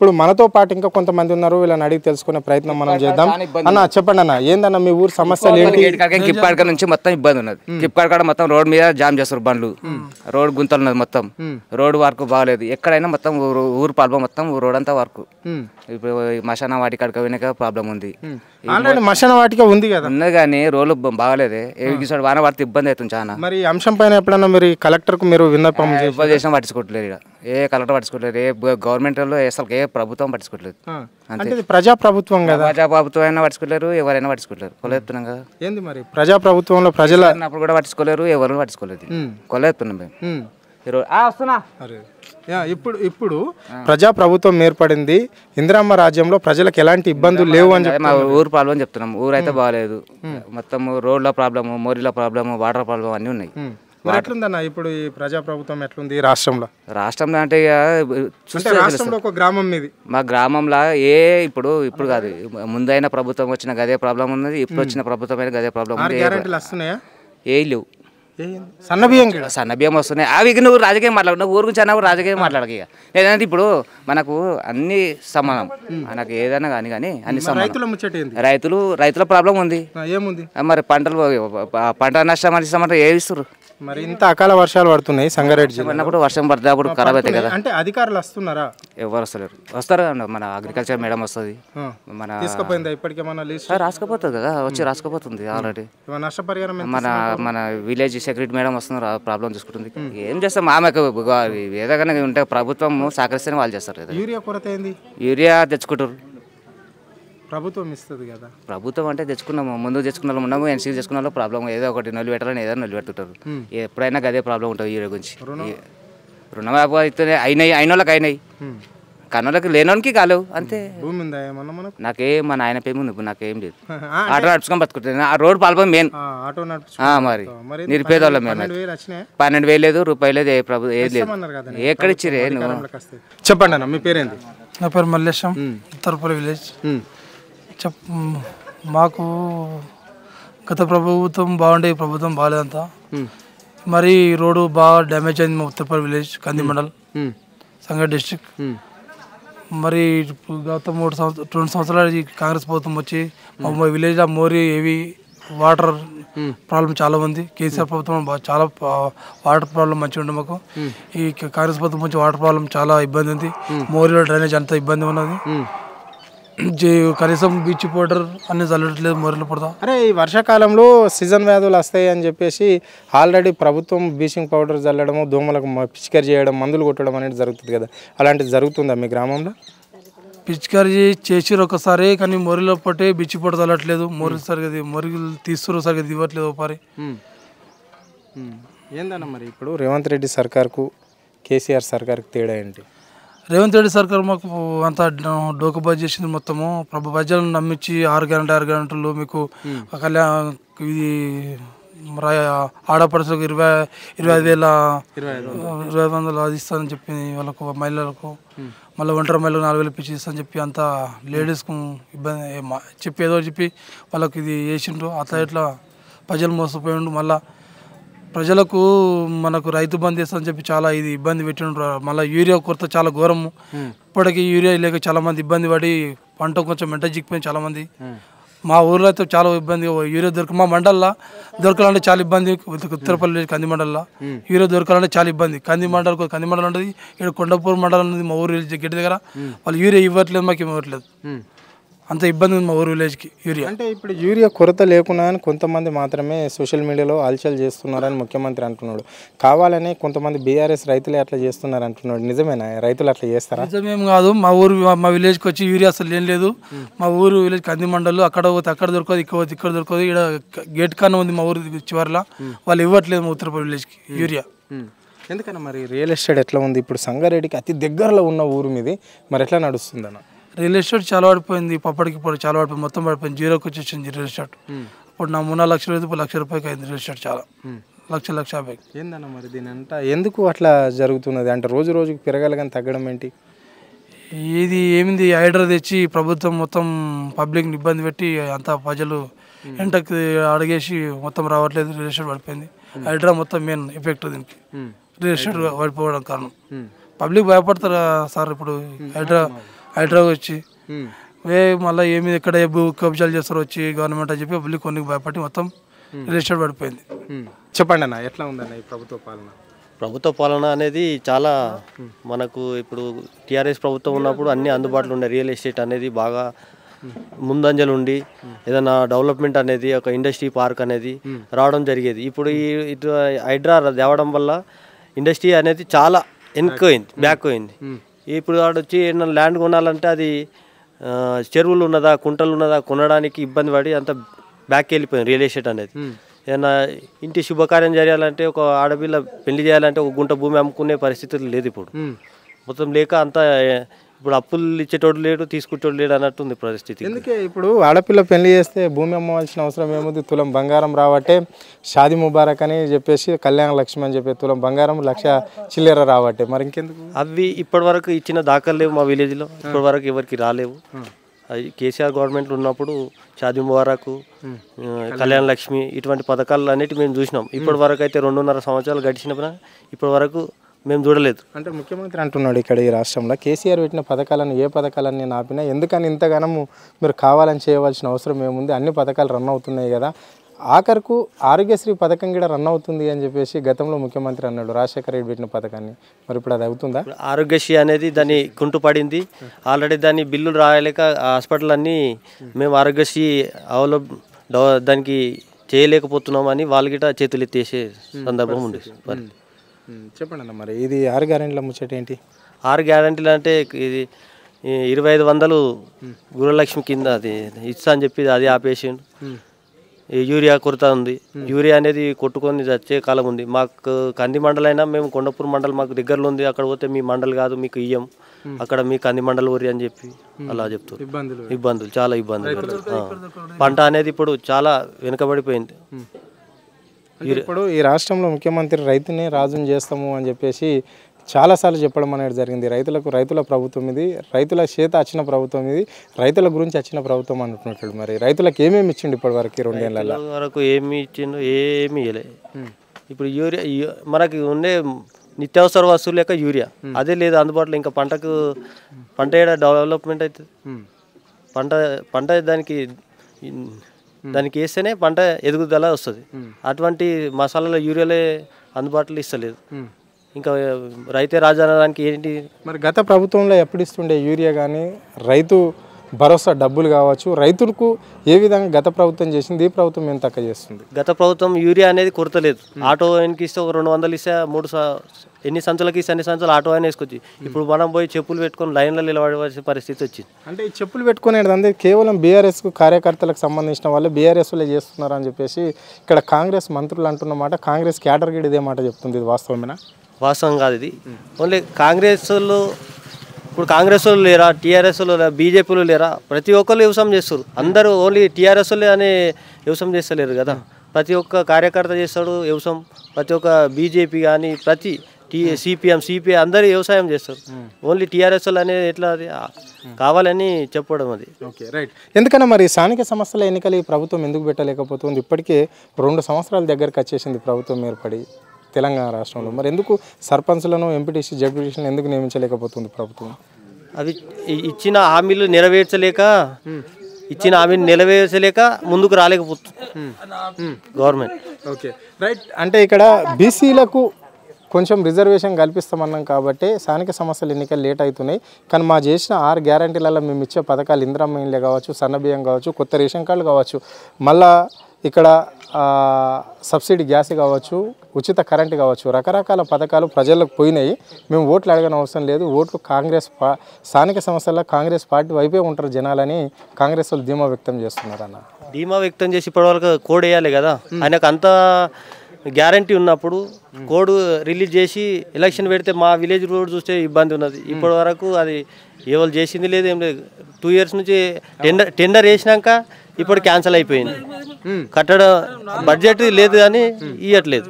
ఇప్పుడు మనతో పాటు ఇంకా కొంతమంది ఉన్నారు, వీళ్ళని అడిగి తెలుసుకునే ప్రయత్నం మనం చేద్దాం. అన్న చెప్పండి అన్న, ఏందన్న మీ ఊరు సమస్యలు ఏంటి? కిప్కాడ నుంచి మొత్తం ఇబ్బంది ఉన్నది. కిప్కాడ మొత్తం రోడ్ మీద జామ్ చేస్తారు బండ్లు, రోడ్ గుంతలు ఉన్నది మొత్తం, రోడ్ వర్క్ బాగలేదు. ఎక్కడైనా మొత్తం ఊరు పాల్పో మొత్తం రోడ్ అంతా వర్క్. ఇప్పుడు మశాన వాటి కాడికి పోయినాక ప్రాబ్లం ఉంది. ఆల్రెడీ మశాన వాటికే ఉంది కదా, ఉన్నది కానీ రోడ్లు బాగలేదే. వాన పడితే ఇబ్బంది అవుతుంది చాలా. మరి అంశం పైన ఎప్పుడన్నా మీరు కలెక్టర్ కు మీరు విన్నపం చేసినా పట్టించుకోవట్లేదు. ఇక్కడ ఏ కలెక్టర్ పట్టించుకోవట్లేదు, ఏ గవర్నమెంట్ లో అసలు ఏ ప్రభుత్వం పట్టించుకోవట్లేదు. అంటే ప్రజా ప్రభుత్వం కదా, ప్రజా ప్రభుత్వం అయినా పట్టించుకోలేరు, ఎవరైనా పట్టించుకోలేరు. కొలెత్తున్నాం కదా ఏంది మరి ప్రజా ప్రభుత్వంలో ప్రజల అప్పుడు కూడా పట్టించుకోలేరు, ఎవరు పట్టించుకోలేదు. కొలెత్తున్నాం మేము. వస్తున్నా. ఇప్పుడు ప్రజా ప్రభుత్వం ఏర్పడింది, ఇందిరమ్మ రాజ్యంలో ప్రజలకు ఎలాంటి ఇబ్బందులు లేవు అని మా ఊరు ప్రాబ్లం చెప్తున్నాం. ఊరు అయితే బాగాలేదు, మొత్తం రోడ్ల ప్రాబ్లము, మోరీల ప్రాబ్లము, వాటర్ ప్రాబ్లం అన్నీ ఉన్నాయి. ఎట్లుందన్న ఇప్పుడు ఈ ప్రజా ప్రభుత్వం ఎట్లుంది రాష్ట్రంలో? రాష్ట్రంలో అంటే రాష్ట్రంలో ఒక గ్రామం మీది, మా గ్రామంలో ఇప్పుడు కాదు, ముందైన ప్రభుత్వం వచ్చిన గదే ప్రాబ్లం ఉన్నది, ఇప్పుడు వచ్చిన ప్రభుత్వం అయినా గదే ప్రాబ్లం ఉంది. గ్యారెంటీలు వస్తున్నాయా? ఏ లేవు. సన్నబియ్యం వస్తున్నాయి. అవి నువ్వు రాజకీయం మాట్లాడు, ఊరు గురించి అన్నప్పుడు రాజకీయం మాట్లాడక. ఇక లేదంటే ఇప్పుడు మనకు అన్ని సమానం, మనకు ఏదైనా కానీ అన్ని సమానం. రైతుల ప్రాబ్లం ఉంది. ఏముంది మరి పంట నష్టం అని ఇస్తామంటే ఏ ఇస్తారు? మరి ఇంత అకాల వర్షాలు పడుతున్నాయి సంగారెడ్డి అన్నప్పుడు, వర్షం పడితే అప్పుడు ఖరాబ్ అవుతాయి కదా. అంటే అధికారులు వస్తున్నారా? ఎవరు వస్తలేరు. వస్తారు మన అగ్రికల్చర్ మేడం వస్తుంది, మన తీసుకుపోయిందా ఇప్పటికేమన్నా లిస్ట్? రాసుకపోతుంది కదా, వచ్చి రాసుకపోతుంది ఆల్రెడీ. నష్టపరిహారం మన విలేజ్ సెక్రటరీ మేడం వస్తున్నారు, ప్రాబ్లం చూసుకుంటుంది. ఏం చేస్తాం, ఆమెకు ఏదైనా ఉంటే ప్రభుత్వం సహకరిస్తేనే వాళ్ళు చేస్తారు. యూరియా కొరత ఏంది? యూరియా తెచ్చుకుంటారు, ప్రభుత్వం ఇస్తుంది కదా. ప్రభుత్వం అంటే తెచ్చుకున్నాము, ముందు తెచ్చుకున్న ఉన్నాము, ఎన్సీ తెచ్చుకున్న ప్రాబ్లం ఏదో ఒకటి నల్లు పెట్టాలని ఏదో నల్లు పెడుతుంటారు. ఎప్పుడైనా అదే ప్రాబ్లం ఉంటుంది యూరియా గురించి. రుణం అయితే అయినాయి, అయిన వాళ్ళకి అయినాయి, కన్నోళ్ళకి లేనోనికి కాలేవు అంతే. భూమి ఉందా ఏమన్నా మనకు? నాకేం మా నాయన పేరు ఉంది, నాకేం లేదు. ఆటో నడుచుకొని బతుకుంటుంది. ఆ రోడ్ పాల్పో మెయిన్. మరి నిరుపేదోళ్ళం మేము. 12,000 లేదు, రూపాయలు లేదు, ఏది లేదు. ఎక్కడ ఇచ్చిరే నువ్వు? చెప్పండి అన్న, మీ పేరేంటి? నా పేరు మల్లేశం, ఉత్తరపల్లి విలేజ్. మాకు గత ప్రభుత్వం బాగుండే, ఈ ప్రభుత్వం బాగాలేదంతా. మరి రోడ్డు బాగా డ్యామేజ్ అయింది మా ఉత్తరపల్లి విలేజ్, కంది మండల్, సంగారెడ్డి డిస్ట్రిక్ట్. మరి గత 2 సంవత్సరాలు కాంగ్రెస్ ప్రభుత్వం వచ్చి మా విలేజ్లో మోరీ ఏవి వాటర్ ప్రాబ్లం చాలా ఉంది. కేసీఆర్ ప్రభుత్వం చాలా వాటర్ ప్రాబ్లం మంచిగా ఉండే మాకు. ఈ కాంగ్రెస్ ప్రభుత్వం వచ్చి వాటర్ ప్రాబ్లం చాలా ఇబ్బంది ఉంది. మోరీలో డ్రైనేజ్ అంత ఇబ్బంది ఉన్నది. కనీసం బీచ్ పౌడర్ అన్ని చల్లట్లేదు, మోరీలో పడతా. అరే ఈ వర్షాకాలంలో సీజన్ వ్యాధులు వస్తాయి అని చెప్పేసి ఆల్రెడీ ప్రభుత్వం బ్లీచింగ్ పౌడర్ చల్లడము, దోమలకు పిచికారీ చేయడం, మందులు కొట్టడం అనేది జరుగుతుంది కదా, అలాంటిది జరుగుతుందా మీ గ్రామంలో? పిచికారీ చేసిరు ఒకసారి, కానీ మోరీలో పట్టే బీచ్ పౌడర్ చల్లట్లేదు. మోరీలు సరిగ్గా మోరీలు తీస్తున్నారు, సరిగ్గా ఇవ్వట్లేదు. ఒకసారి ఏందన్న మరి ఇప్పుడు రేవంత్ రెడ్డి సర్కార్కు కేసీఆర్ సర్కార్కి తేడా ఏంటి? రేవంత్ రెడ్డి సర్కార్ మాకు అంతా డోకబాజీ చేసింది మొత్తము. ప్రజలను నమ్మించి 6 గంటలు మీకు ఇది ఆడపడుచులకు 25,000 అది ఇస్తానని చెప్పి వాళ్ళకు మహిళలకు, మళ్ళీ ఒంటరి మహిళలకు 4,000 ఇప్పించి ఇస్తానని చెప్పి అంతా లేడీస్కు ఇబ్బంది చెప్పి ఏదో చెప్పి వాళ్ళకి ఇది చేసిండ్రు. అట్లా ఇట్లా ప్రజలు మోసపోయిండు. మళ్ళీ ప్రజలకు మనకు రైతు బంధు చేస్తానని చెప్పి చాలా ఇది ఇబ్బంది పెట్టిండ్రు. మళ్ళీ యూరియా కొరత చాలా ఘోరము. ఇప్పటికీ యూరియా లేక చాలామంది ఇబ్బంది పడి పంట కొంచెం మెంట చిక్కిపోయింది చాలామంది. మా ఊర్లో అయితే చాలా ఇబ్బంది, యూరియా మా మండల్లో దొరకాలంటే చాలా ఇబ్బంది. ఉత్తరపల్లి కంది మండల్లో యూరియా దొరకాలంటే చాలా ఇబ్బంది. కంది మండలం ఉంటుంది, ఇక్కడ కొండపూర్ మండలం ఉంది మా ఊరు గట్టి దగ్గర. వాళ్ళు యూరియా ఇవ్వట్లేదు, మాకు ఇవ్వట్లేదు. అంత ఇబ్బంది ఉంది మా ఊరు విలేజ్కి యూరియా. అంటే ఇప్పుడు యూరియా కొరత లేకున్నా అని కొంతమంది మాత్రమే సోషల్ మీడియాలో హల్చల్ చేస్తున్నారని ముఖ్యమంత్రి అంటున్నాడు. కావాలని కొంతమంది బీఆర్ఎస్ రైతులే అట్లా చేస్తున్నారు అంటున్నాడు. నిజమేనా? రైతులు అట్లా చేస్తారా? నిజమేం కాదు. మా విలేజ్కి వచ్చి యూరియా అసలు ఏం లేదు. మా ఊరు విలేజ్ కంది మండలు, అక్కడ పోతే అక్కడ దొరకదు, ఇక్కడ దొరకదు. ఇక్కడ గేట్ కన్నా ఉంది మా ఊరు చివరిలో, వాళ్ళు ఇవ్వట్లేదు మా ఉత్తరపల్లి విలేజ్కి యూరియా. ఎందుకన్నా మరి రియల్ ఎస్టేట్ ఎట్లా ఉంది? ఇప్పుడు సంగారెడ్డికి అతి దగ్గరలో ఉన్న ఊరు మీది, మరి ఎట్లా నడుస్తుందన్న? రియల్ ఎస్టేట్ చాలా పడిపోయింది, పప్పటికి చాలా పడిపోయింది, మొత్తం పడిపోయింది. జీరోకి వచ్చేసింది రియల్ ఎస్టేట్. ఇప్పుడు నా 3-4 లక్షలు అయితే ఇప్పుడు ₹1,00,000 అయింది రియల్ ఎస్టేట్. చాలా 1,50,000. ఏందన్న మరి దీని అంతా ఎందుకు అట్లా జరుగుతున్నది? అంటే రోజు రోజుకి పెరగాలి కానీ తగ్గడం ఏంటి? ఇది ఏమింది, హైడ్రా తెచ్చి ప్రభుత్వం మొత్తం పబ్లిక్ని ఇబ్బంది పెట్టి అంతా ప్రజలు ఎంటకి అడిగేసి మొత్తం రావట్లేదు. రియల్ ఎస్టేట్ పడిపోయింది. హైడ్రా మొత్తం మెయిన్ ఎఫెక్ట్ దీనికి. రియల్ ఎస్టేట్ పడిపోవడం కారణం. పబ్లిక్ భయపడతారు సార్. ఇప్పుడు హైడ్రా హైడ్రా వచ్చి మళ్ళీ ఏమి ఎక్కడ కబ్జాలు చేస్తారో వచ్చి గవర్నమెంట్ అని చెప్పి పబ్లిక్ కొన్ని భయపడి మొత్తం రియల్ ఎస్టేట్ పడిపోయింది. చెప్పండి అన్న, ఎట్లా ఉందన్న ఈ ప్రభుత్వ పాలన? ప్రభుత్వ పాలన అనేది చాలా మనకు ఇప్పుడు టీఆర్ఎస్ ప్రభుత్వం ఉన్నప్పుడు అన్ని అందుబాటులో ఉండే రియల్ ఎస్టేట్ అనేది బాగా ముందంజలు ఉండి ఏదైనా డెవలప్మెంట్ అనేది ఒక ఇండస్ట్రీ పార్క్ అనేది రావడం జరిగేది. ఇప్పుడు ఇటు హైడ్రా తేవడం వల్ల ఇండస్ట్రీ అనేది చాలా వెనుకపోయింది, బ్యాక్ అయింది. ఇప్పుడు వాడు వచ్చి ల్యాండ్ కొనాలంటే అది చెరువులు ఉన్నదా కుంటలు ఉన్నదా కొనడానికి ఇబ్బంది పడి అంత బ్యాక్ వెళ్ళిపోయింది రియల్ ఎస్టేట్ అనేది. ఏదైనా ఇంటి శుభకార్యం చేయాలంటే ఒక ఆడపిల్ల పెళ్లి చేయాలంటే ఒక గుంట భూమి అమ్ముకునే పరిస్థితులు లేదు ఇప్పుడు. మొత్తం లేక అంతా ఇప్పుడు అప్పులు ఇచ్చేటోడు లేడు, తీసుకుంటోడు లేడు అన్నట్టుంది పరిస్థితి. ఎందుకే ఇప్పుడు ఆడపిల్ల పెళ్లి చేస్తే భూమి అమ్మవలసిన అవసరం ఏముంది? తులం బంగారం రావట్టే షాది ముబారక్ అని చెప్పేసి కళ్యాణ లక్ష్మి అని చెప్పి తులం బంగారం 1,00,000 చిల్లర రావట్టే, మరి ఇంకెందుకు? అవి ఇప్పటి వరకు ఇచ్చిన దాఖలు లేవు మా విలేజ్లో, ఇప్పటి వరకు ఎవరికి రాలేవు. అది కేసీఆర్ గవర్నమెంట్ ఉన్నప్పుడు షాది ముబారక్, కళ్యాణ లక్ష్మి ఇటువంటి పథకాలు అన్నిటి మేము చూసినాం. ఇప్పటి వరకు అయితే 2.5 సంవత్సరాలు గడిచినప్పుడు ఇప్పటి వరకు మేము చూడలేదు. అంటే ముఖ్యమంత్రి అంటున్నాడు ఇక్కడ ఈ రాష్ట్రంలో కేసీఆర్ పెట్టిన పథకాలను ఏ పథకాలను నేను ఆపినా, ఎందుకని ఇంతగానము మీరు కావాలని చేయవలసిన అవసరం ఏముంది? అన్ని పథకాలు రన్ అవుతున్నాయి కదా, ఆఖరుకు ఆరోగ్యశ్రీ పథకం కూడా రన్ అవుతుంది అని చెప్పేసి గతంలో ముఖ్యమంత్రి అన్నాడు, రాజశేఖర రెడ్డి పెట్టిన పథకాన్ని. మరి ఇప్పుడు అది అవుతుందా? ఆరోగ్యశ్రీ అనేది దాన్ని కుంటుపడింది ఆల్రెడీ, దాన్ని బిల్లులు రాయలేక హాస్పిటల్ అన్నీ మేము ఆరోగ్యశ్రీ దానికి చేయలేకపోతున్నామని వాళ్ళు గిట్ట చేతులు ఎత్తేసే సందర్భం ఉంది. చెప్పండి అన్న, మరి ఇది 6 గ్యారెంటీల ముచ్చట ఏంటి? 6 గ్యారెంటీలు అంటే ఇది 2,500 గృహలక్ష్మి కింద అది ఇస్తా అని చెప్పి అది ఆపేసిండు. యూరియా కొరత ఉంది, యూరియా అనేది కొట్టుకొని వచ్చే కాలం ఉంది. మాకు కంది మండలం అయినా మేము కొండపూర్ మండలం మాకు దగ్గరలో ఉంది, అక్కడ పోతే మీ మండలి కాదు మీకు ఇయ్యం, అక్కడ మీ కంది మండలి ఊరి అని చెప్పి అలా చెప్తారు. ఇబ్బందులు చాలా ఇబ్బందులు. పంట అనేది ఇప్పుడు చాలా వెనుకబడిపోయింది. ఇప్పుడు ఈ రాష్ట్రంలో ముఖ్యమంత్రి రైతుని రాజుని చేస్తాము అని చెప్పేసి చాలాసార్లు చెప్పడం అనేది జరిగింది. రైతుల ప్రభుత్వం ఇది, రైతుల చేత వచ్చిన ప్రభుత్వం ఇది, రైతుల గురించి వచ్చిన ప్రభుత్వం అంటున్నట్టు. మరి రైతులకు ఏమేమి ఇచ్చిండు ఇప్పటి వరకు 2 ఏళ్ళ వరకు? ఏమి ఇచ్చిండు? ఏమి ఇవ్వలే. ఇప్పుడు యూరియా మనకి ఉండే నిత్యావసర వస్తువులు లేక యూరియా అదే లేదు అందుబాటులో. ఇంకా పంట ఏడ డెవలప్మెంట్ అవుతుంది? పంట దానికి వేస్తేనే పంట ఎదుగుదల వస్తుంది. అటువంటి మసాలాల యూరియాలే అందుబాటులో ఇస్తలేదు. ఇంకా రైతే రాజానికి ఏంటి? మరి గత ప్రభుత్వంలో ఎప్పుడు ఇస్తుండే యూరియా కానీ రైతు భరోసా డబ్బులు కావచ్చు, రైతులకు ఏ విధంగా గత ప్రభుత్వం చేసింది, ఈ ప్రభుత్వం ఏం తక్కువ చేస్తుంది? గత ప్రభుత్వం యూరియా అనేది కొరత లేదు. ఆటో ఆయనకి ఇస్తే ఒక 200 ఇస్తే 3 ఎన్ని సంచులకి ఇస్తే అన్ని సంచులు ఆటో ఆయన వేసుకొచ్చి, ఇప్పుడు మనం పోయి చెప్పులు పెట్టుకొని లైన్లో నిలబడవలసిన పరిస్థితి వచ్చింది. అంటే ఈ చెప్పులు పెట్టుకునేది అందరూ కేవలం బీఆర్ఎస్కు కార్యకర్తలకు సంబంధించిన వాళ్ళు బీఆర్ఎస్లో చేస్తున్నారు అని చెప్పేసి ఇక్కడ కాంగ్రెస్ మంత్రులు అంటున్నమాట. కాంగ్రెస్ క్యాడర్ గిడ్ ఇదే మాట చెప్తుంది. ఇది వాస్తవమేనా? వాస్తవం కాదు ఇది. ఓన్లీ కాంగ్రెస్ వాళ్ళు, ఇప్పుడు కాంగ్రెస్ వాళ్ళు లేరా, టీఆర్ఎస్ వాళ్ళు లేరా, బీజేపీలు లేరా? ప్రతి ఒక్కరు వ్యవసాయం చేస్తారు. అందరూ ఓన్లీ టీఆర్ఎస్ వాళ్ళే అనే వ్యవసాయం చేస్తలేరు కదా. ప్రతి ఒక్క కార్యకర్త చేస్తాడు వ్యవసాయం. ప్రతి ఒక్క బీజేపీ కానీ ప్రతి సిపిఎం సిపిఐ అందరూ వ్యవసాయం చేస్తారు. ఓన్లీ టీఆర్ఎస్ వాళ్ళు అనేది ఎట్లా అది కావాలని చెప్పడం అది. Okay, right. ఎందుకన్నా మరి స్థానిక సంస్థల ఎన్నికలు ఈ ప్రభుత్వం ఎందుకు పెట్టలేకపోతుంది? ఇప్పటికే 2 సంవత్సరాల దగ్గరకు వచ్చేసింది ప్రభుత్వం ఏర్పడి తెలంగాణ రాష్ట్రంలో. మరి ఎందుకు సర్పంచ్లను, ఎంపీటీసీ, జడ్పీటీసీలను ఎందుకు నియమించలేకపోతుంది ప్రభుత్వం? అవి ఇచ్చిన హామీలు నెరవేర్చలేక ముందుకు రాలేకపోతుంది గవర్నమెంట్. Okay, right. అంటే ఇక్కడ బీసీలకు కొంచెం రిజర్వేషన్ కల్పిస్తామన్నాం కాబట్టి స్థానిక సమస్యలు ఎన్నికలు లేట్ అవుతున్నాయి. కానీ మా చేసిన 6 గ్యారంటీలలో మేము ఇచ్చే పథకాలు ఇందిరమ్మ ఇండ్లే కావచ్చు, సన్నబియ్యం కావచ్చు, కొత్త రేషన్ కార్డులు కావచ్చు, మళ్ళా ఇక్కడ సబ్సిడీ గ్యాస్ కావచ్చు, ఉచిత కరెంటు కావచ్చు, రకరకాల పథకాలు ప్రజలకు పోయినాయి. మేము ఓట్లు అడగని అవసరం లేదు. ఓట్లు స్థానిక సంస్థల్లో కాంగ్రెస్ పార్టీ వైపే ఉంటారు జనాలని కాంగ్రెస్ వాళ్ళు ధీమా వ్యక్తం చేస్తున్నారు అన్న. ధీమా వ్యక్తం చేసి ఇప్పటివరకు కోడ్ వేయాలి కదా. ఆయనకు అంత గ్యారంటీ ఉన్నప్పుడు కోడ్ రిలీజ్ చేసి ఎలక్షన్ పెడితే మా విలేజ్ రోడ్ చూస్తే ఇబ్బంది ఉన్నది. ఇప్పటి వరకు అది ఎవరు చేసింది లేదు, ఏం లేదు. 2 years నుంచి టెండర్ వేసినాక ఇప్పుడు క్యాన్సిల్ అయిపోయింది. కట్టడం బడ్జెట్ లేదు అని ఇవ్వట్లేదు.